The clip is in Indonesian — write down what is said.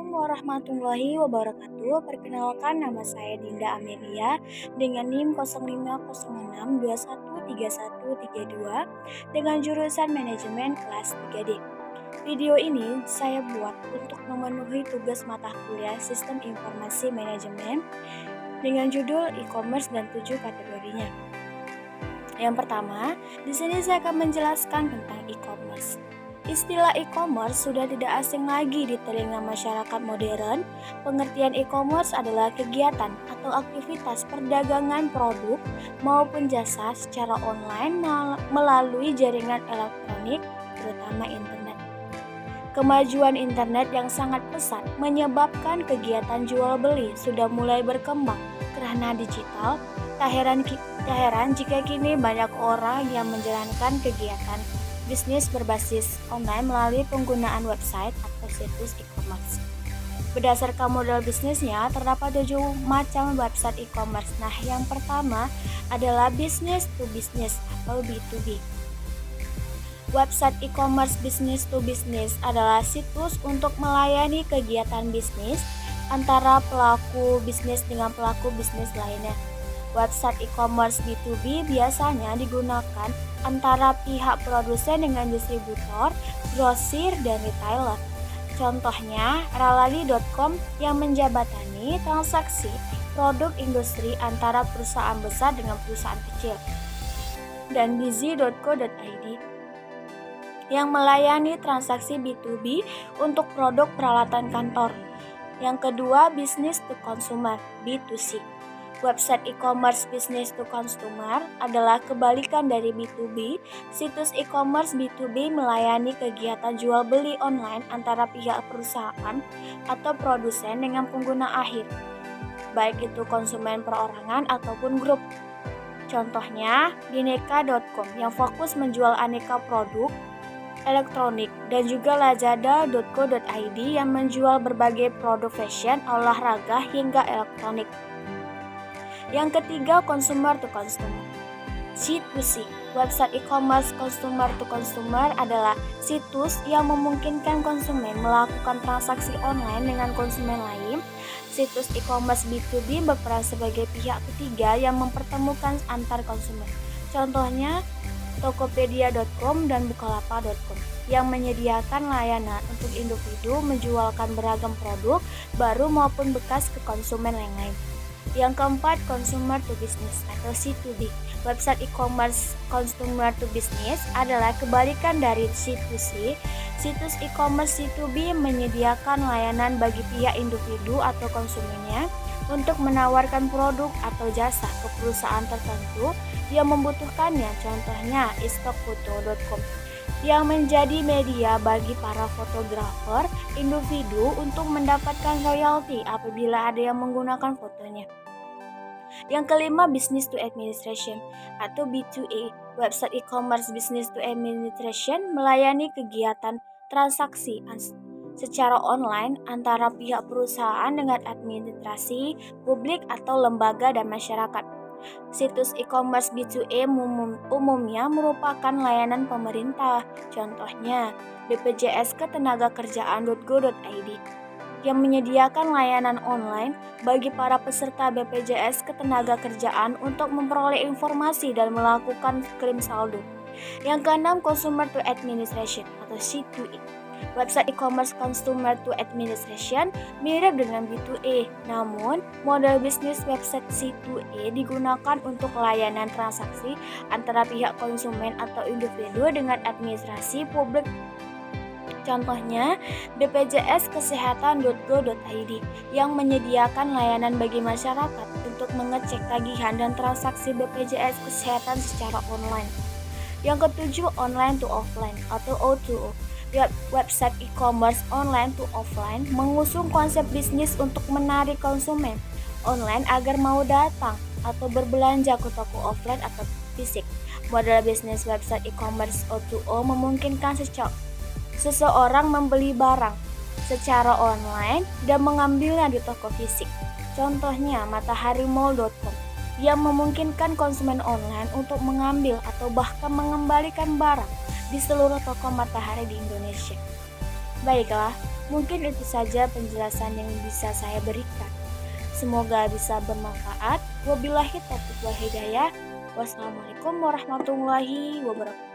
Assalamualaikum warahmatullahi wabarakatuh. Perkenalkan, nama saya Dinda Amelia dengan NIM 0506213132 dengan jurusan Manajemen kelas 3D. Video ini saya buat untuk memenuhi tugas mata kuliah Sistem Informasi Manajemen dengan judul e-commerce dan 7 kategorinya. Yang pertama, di sini saya akan menjelaskan tentang e-commerce. Istilah e-commerce sudah tidak asing lagi di telinga masyarakat modern. Pengertian e-commerce adalah kegiatan atau aktivitas perdagangan produk maupun jasa secara online melalui jaringan elektronik, terutama internet. Kemajuan internet yang sangat pesat menyebabkan kegiatan jual beli sudah mulai berkembang karena digital. Tak heran jika kini banyak orang yang menjalankan kegiatan bisnis berbasis online melalui penggunaan website atau situs e-commerce. Berdasarkan model bisnisnya, terdapat 7 macam website e-commerce. Nah, yang pertama adalah business to business atau B2B. Website e-commerce business to business adalah situs untuk melayani kegiatan bisnis antara pelaku bisnis dengan pelaku bisnis lainnya. Website e-commerce B2B biasanya digunakan antara pihak produsen dengan distributor, grosir, dan retailer. Contohnya, ralali.com yang menjabatani transaksi produk industri antara perusahaan besar dengan perusahaan kecil, dan busy.co.id yang melayani transaksi B2B untuk produk peralatan kantor. Yang kedua, business to consumer B2C. Website e-commerce business to consumer adalah kebalikan dari B2B. Situs e-commerce B2B melayani kegiatan jual beli online antara pihak perusahaan atau produsen dengan pengguna akhir, baik itu konsumen perorangan ataupun grup. Contohnya, bineka.com yang fokus menjual aneka produk elektronik, dan juga lazada.co.id yang menjual berbagai produk fashion, olahraga, hingga elektronik. Yang ketiga, consumer to consumer C2C. Website e-commerce consumer to consumer adalah situs yang memungkinkan konsumen melakukan transaksi online dengan konsumen lain. Situs e-commerce B2B berperan sebagai pihak ketiga yang mempertemukan antar konsumen. Contohnya, tokopedia.com dan bukalapak.com yang menyediakan layanan untuk individu menjualkan beragam produk baru maupun bekas ke konsumen yang lain. Yang keempat, consumer to business atau C2B. Website e-commerce consumer to business adalah kebalikan dari C2C. Situs e-commerce C2B menyediakan layanan bagi pihak individu atau konsumennya untuk menawarkan produk atau jasa ke perusahaan tertentu yang membutuhkannya. Contohnya, istockfoto.com yang menjadi media bagi para fotografer individu untuk mendapatkan royalti apabila ada yang menggunakan fotonya. Yang kelima, business to administration atau B2A. Website e-commerce business to administration melayani kegiatan transaksi secara online antara pihak perusahaan dengan administrasi publik atau lembaga dan masyarakat. Situs e-commerce B2A umumnya merupakan layanan pemerintah. Contohnya, BPJS Ketenagakerjaan.go.id yang menyediakan layanan online bagi para peserta BPJS Ketenagakerjaan untuk memperoleh informasi dan melakukan klaim saldo. Yang keenam, consumer to administration atau C2E. Website e-commerce consumer to administration mirip dengan B2A, namun model bisnis website C2E digunakan untuk layanan transaksi antara pihak konsumen atau individu dengan administrasi publik. Contohnya, BPJS Kesehatan.go.id yang menyediakan layanan bagi masyarakat untuk mengecek tagihan dan transaksi BPJS Kesehatan secara online. Yang ketujuh, online to offline atau O2O. Website e-commerce online to offline mengusung konsep bisnis untuk menarik konsumen online agar mau datang atau berbelanja ke toko offline atau fisik. Model bisnis website e-commerce O2O memungkinkan seseorang membeli barang secara online dan mengambilnya di toko fisik. Contohnya, mataharimall.com yang memungkinkan konsumen online untuk mengambil atau bahkan mengembalikan barang di seluruh toko matahari di Indonesia. Baiklah, Mungkin itu saja penjelasan yang bisa saya berikan. Semoga bisa bermanfaat. Wabillahi taufiq wal hidayah. Wassalamualaikum warahmatullahi wabarakatuh.